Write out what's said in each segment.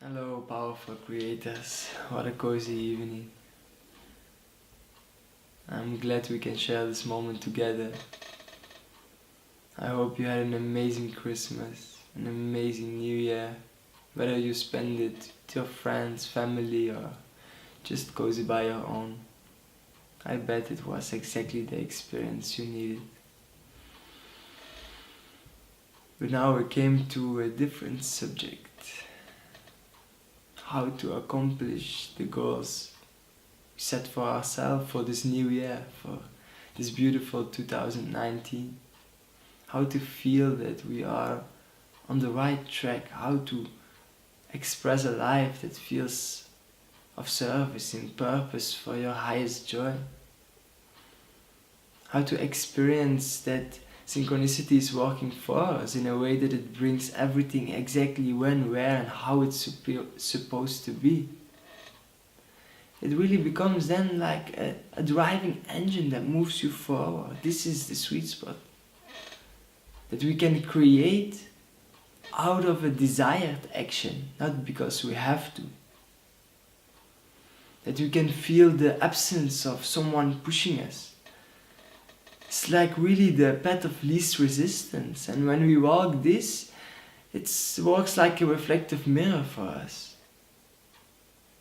Hello, powerful creators. What a cozy evening. I'm glad we can share this moment together. I hope you had an amazing Christmas, an amazing New Year, whether you spend it with your friends, family, or just cozy by your own. I bet it was exactly the experience you needed. But now we came to a different subject. How to accomplish the goals we set for ourselves for this new year, for this beautiful 2019. How to feel that we are on the right track, how to express a life that feels of service and purpose for your highest joy. How to experience that synchronicity is working for us in a way that it brings everything exactly when, where and how it's supposed to be. It really becomes then like a driving engine that moves you forward. This is the sweet spot that we can create out of a desired action, not because we have to. That we can feel the absence of someone pushing us. It's like really the path of least resistance, and when we walk this, it works like a reflective mirror for us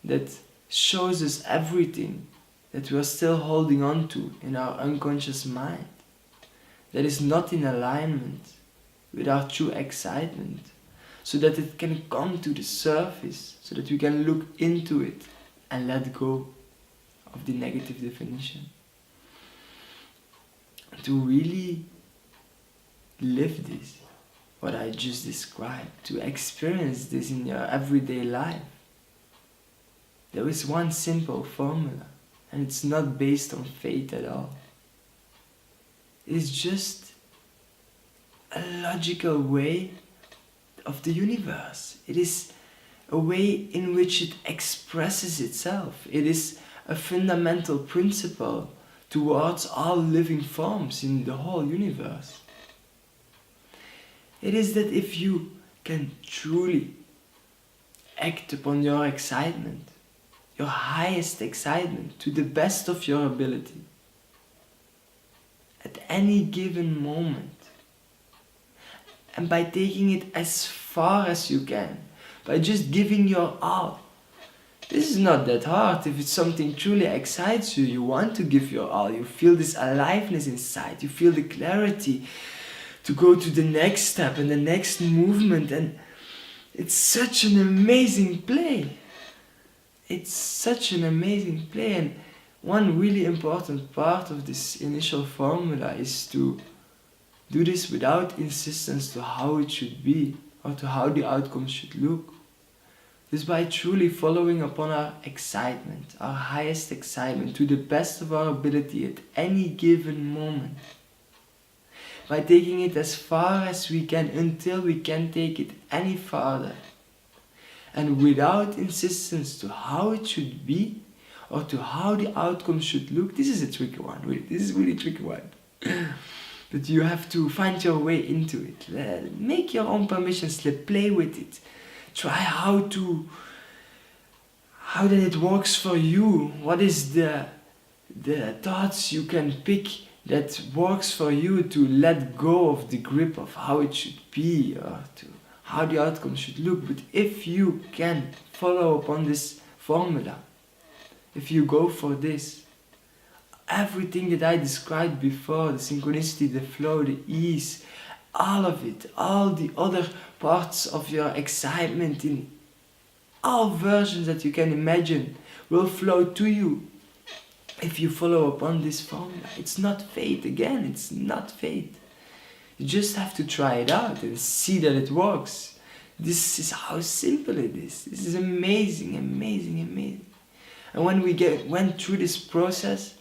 that shows us everything that we are still holding on to in our unconscious mind, that is not in alignment with our true excitement, so that it can come to the surface, so that we can look into it and let go of the negative definition. To really live this, what I just described, to experience this in your everyday life, there is one simple formula, and it's not based on fate at all. It is just a logical way of the universe. It is a way in which it expresses itself. It is a fundamental principle towards all living forms in the whole universe. It is that if you can truly act upon your excitement, your highest excitement, to the best of your ability, at any given moment, and by taking it as far as you can, by just giving your all. This is not that hard. If it's something truly excites you, you want to give your all. You feel this aliveness inside. You feel the clarity to go to the next step and the next movement. And it's such an amazing play. It's such an amazing play. And one really important part of this initial formula is to do this without insistence to how it should be or to how the outcome should look. Just by truly following upon our excitement, our highest excitement, to the best of our ability at any given moment. By taking it as far as we can until we can't take it any farther. And without insistence to how it should be or to how the outcome should look. This is a tricky one, really. This is really a tricky one. But you have to find your way into it. Make your own permission slip, play with it. Try how that it works for you. What is the thoughts you can pick that works for you to let go of the grip of how it should be or to how the outcome should look. But if you can follow upon this formula, if you go for this, everything that I described before, the synchronicity, the flow, the ease, all of it, all the other parts of your excitement in all versions that you can imagine will flow to you if you follow upon this formula. It's not fate, again, it's not fate. You just have to try it out and see that it works. This is how simple it is. This is amazing, amazing, amazing. And when we went through this process,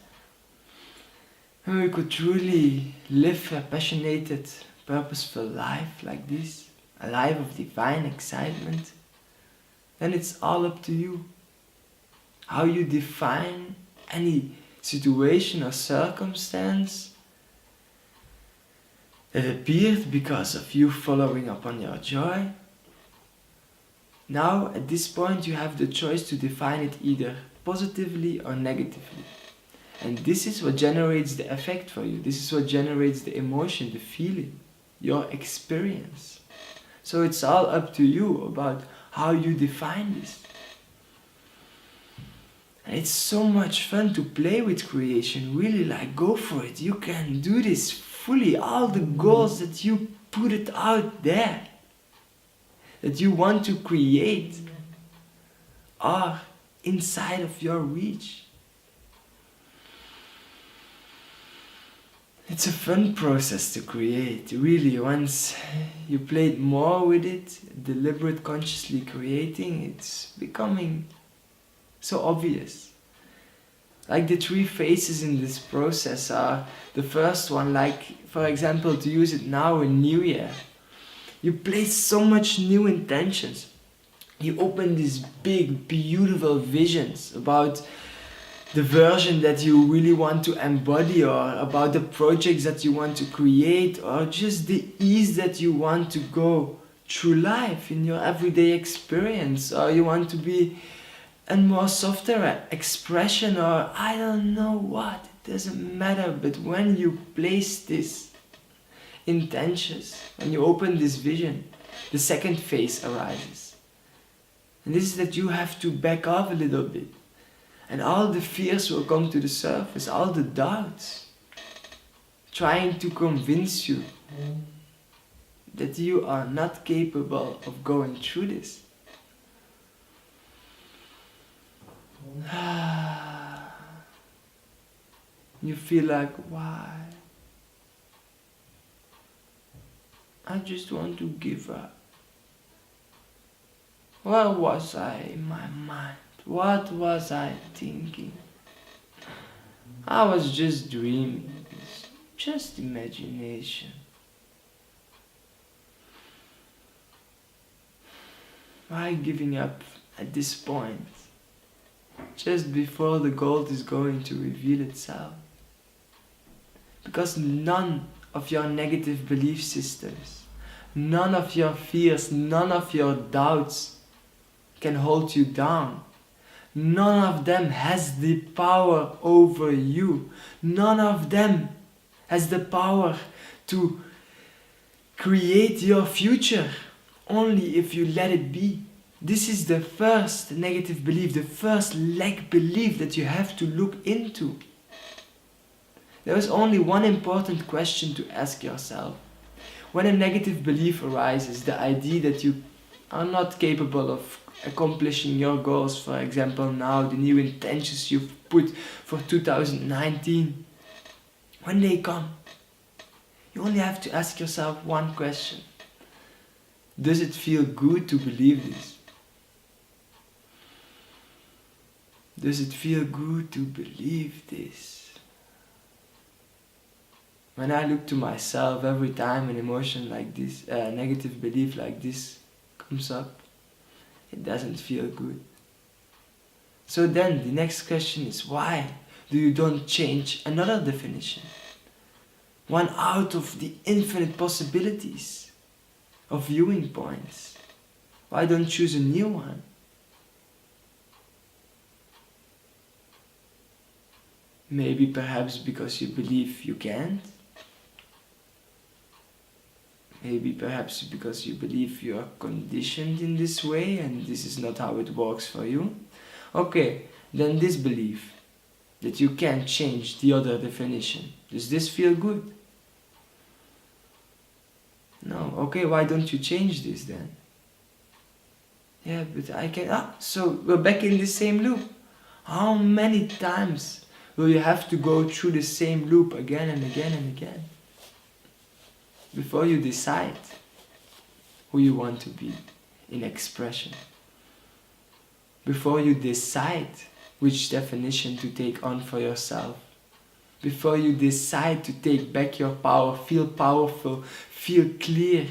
and we could truly live a passionate, purposeful life like this, a life of divine excitement, then it's all up to you. How you define any situation or circumstance that appeared because of you following upon your joy, Now, at this point, you have the choice to define it either positively or negatively. And this is what generates the effect for you. This is what generates the emotion, the feeling, your experience. So it's all up to you about how you define this. And it's so much fun to play with creation, really, like, go for it. You can do this fully. All the goals that you put it out there, that you want to create, are inside of your reach. It's a fun process to create, really. Once you play more with it, deliberate, consciously creating, it's becoming so obvious. Like the 3 phases in this process are, the first one, like, for example, to use it now in New Year. You place so much new intentions. You open these big, beautiful visions about the version that you really want to embody, or about the projects that you want to create, or just the ease that you want to go through life in your everyday experience, or you want to be a more softer expression, or I don't know what, it doesn't matter. But when you place this intentions, when you open this vision, the second phase arises. And this is that you have to back off a little bit. And all the fears will come to the surface, all the doubts, trying to convince you that you are not capable of going through this. You feel like, why? I just want to give up. Where was I in my mind? What was I thinking? I was just dreaming. It's just imagination. Why giving up at this point? Just before the gold is going to reveal itself. Because none of your negative belief systems, none of your fears, none of your doubts can hold you down. None of them has the power over you. None of them has the power to create your future, only if you let it be. This is the first negative belief, the first lack belief that you have to look into. There is only one important question to ask yourself. When a negative belief arises, the idea that you are not capable of accomplishing your goals, for example now, the new intentions you've put for 2019, when they come, you only have to ask yourself one question. Does it feel good to believe this? Does it feel good to believe this? When I look to myself, every time an emotion like this, a negative belief like this comes up, it doesn't feel good. So then the next question is, why do you don't change another definition? One out of the infinite possibilities of viewing points. Why don't choose a new one? Maybe perhaps because you believe you can't. Maybe perhaps because you believe you are conditioned in this way and this is not how it works for you. Okay, then this belief that you can't change the other definition. Does this feel good? No. Okay, why don't you change this then? Yeah, but I can... so we're back in the same loop. How many times will you have to go through the same loop again and again and again before you decide who you want to be in expression? Before you decide which definition to take on for yourself? Before you decide to take back your power, feel powerful, feel clear,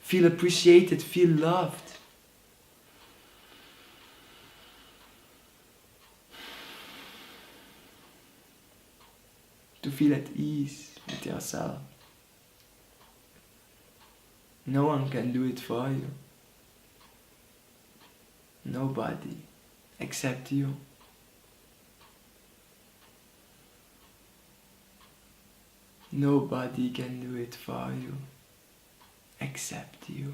feel appreciated, feel loved? To feel at ease with yourself. No one can do it for you. Nobody except you. Nobody can do it for you except you.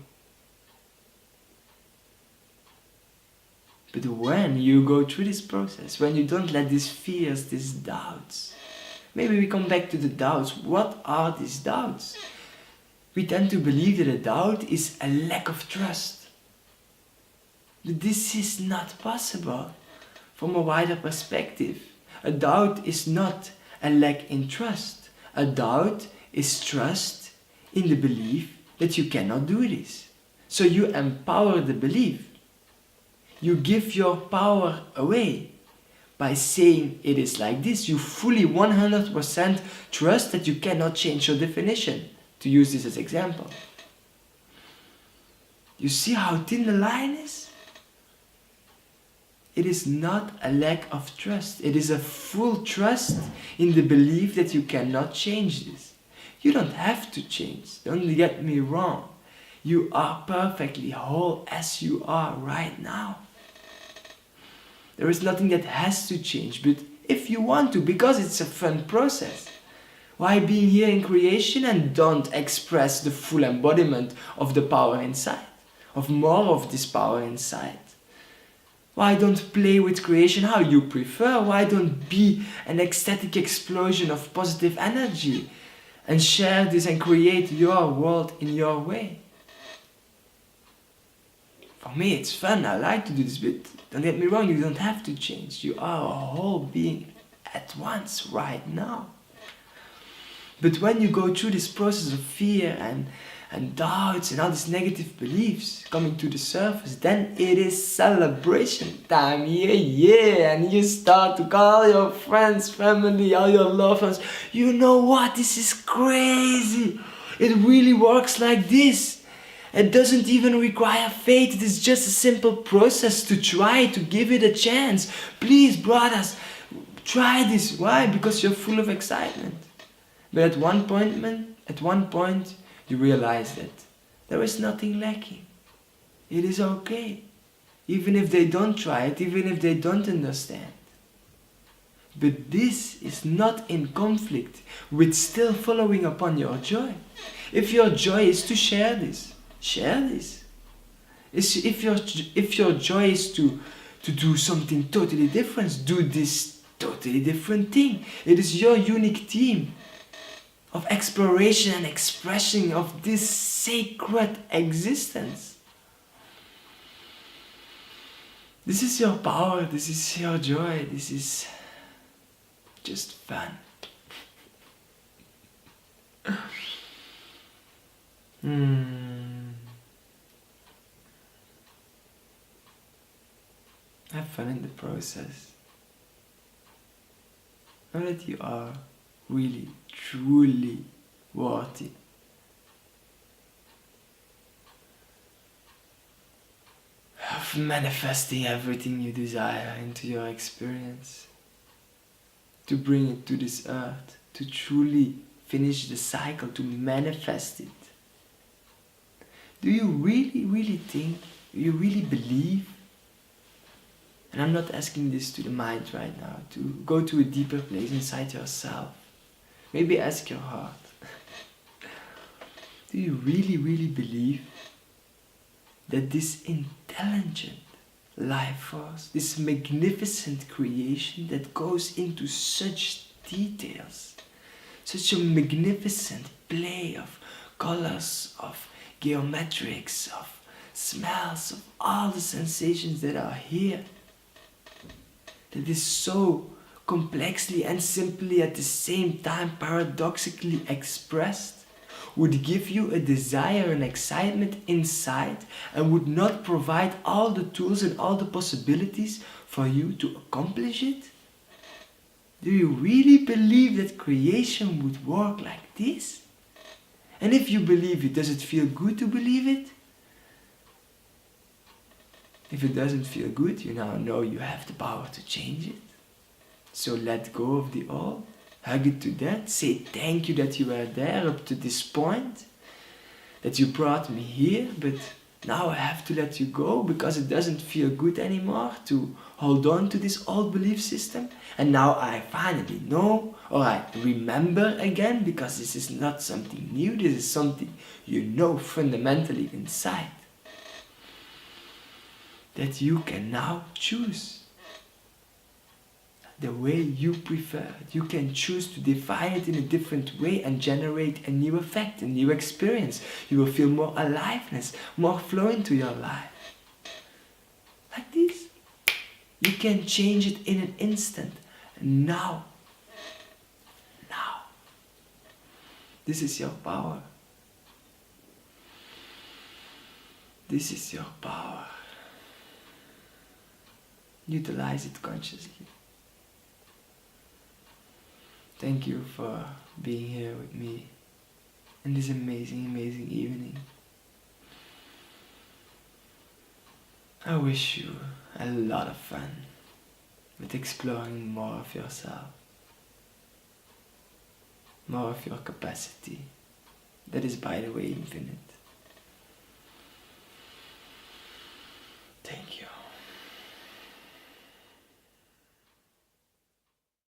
But when you go through this process, when you don't let these fears, these doubts, maybe we come back to the doubts. What are these doubts? We tend to believe that a doubt is a lack of trust. But this is not possible from a wider perspective. A doubt is not a lack in trust. A doubt is trust in the belief that you cannot do this. So you empower the belief. You give your power away by saying it is like this. You fully 100% trust that you cannot change your definition, to use this as example. You see how thin the line is? It is not a lack of trust. It is a full trust in the belief that you cannot change this. You don't have to change. Don't get me wrong. You are perfectly whole as you are right now. There is nothing that has to change, but if you want to, because it's a fun process. Why being here in creation and don't express the full embodiment of the power inside, of more of this power inside? Why don't play with creation how you prefer? Why don't be an ecstatic explosion of positive energy and share this and create your world in your way? For me it's fun, I like to do this, but don't get me wrong, you don't have to change. You are a whole being at once right now. But when you go through this process of fear and doubts and all these negative beliefs coming to the surface, then it is celebration time, yeah, and you start to call your friends, family, all your loved ones. You know what, this is crazy. It really works like this. It doesn't even require faith, it is just a simple process to try to give it a chance. Please, brothers, try this. Why? Because you're full of excitement. But at one point, you realize that there is nothing lacking. It is okay. Even if they don't try it, even if they don't understand. But this is not in conflict with still following upon your joy. If your joy is to share this, share this. If your joy is to do something totally different, do this totally different thing. It is your unique theme of exploration and expression of this sacred existence. This is your power, this is your joy, this is just fun. Have fun in the process. Know that you are really, truly worthy. Of manifesting everything you desire into your experience. To bring it to this earth. To truly finish the cycle. To manifest it. Do you really, really think? Do you really believe? And I'm not asking this to the mind right now. To go to a deeper place inside yourself. Maybe ask your heart. Do you really, really believe that this intelligent life force, this magnificent creation that goes into such details, such a magnificent play of colors, of geometrics, of smells, of all the sensations that are here, that is so complexly and simply at the same time paradoxically expressed, would give you a desire and excitement inside and would not provide all the tools and all the possibilities for you to accomplish it? Do you really believe that creation would work like this? And if you believe it, does it feel good to believe it? If it doesn't feel good, you now know you have the power to change it. So let go of the old, hug it to death, say thank you that you were there up to this point, that you brought me here, but Now I have to let you go because it doesn't feel good anymore to hold on to this old belief system. And now I finally know, or I remember again, because this is not something new, this is something you know fundamentally inside, that you can now choose the way you prefer. You can choose to define it in a different way and generate a new effect, a new experience. You will feel more aliveness, more flow into your life. Like this. You can change it in an instant. Now. Now. This is your power. This is your power. Utilize it consciously. Thank you for being here with me in this amazing, amazing evening. I wish you a lot of fun with exploring more of yourself, more of your capacity that is, by the way, infinite.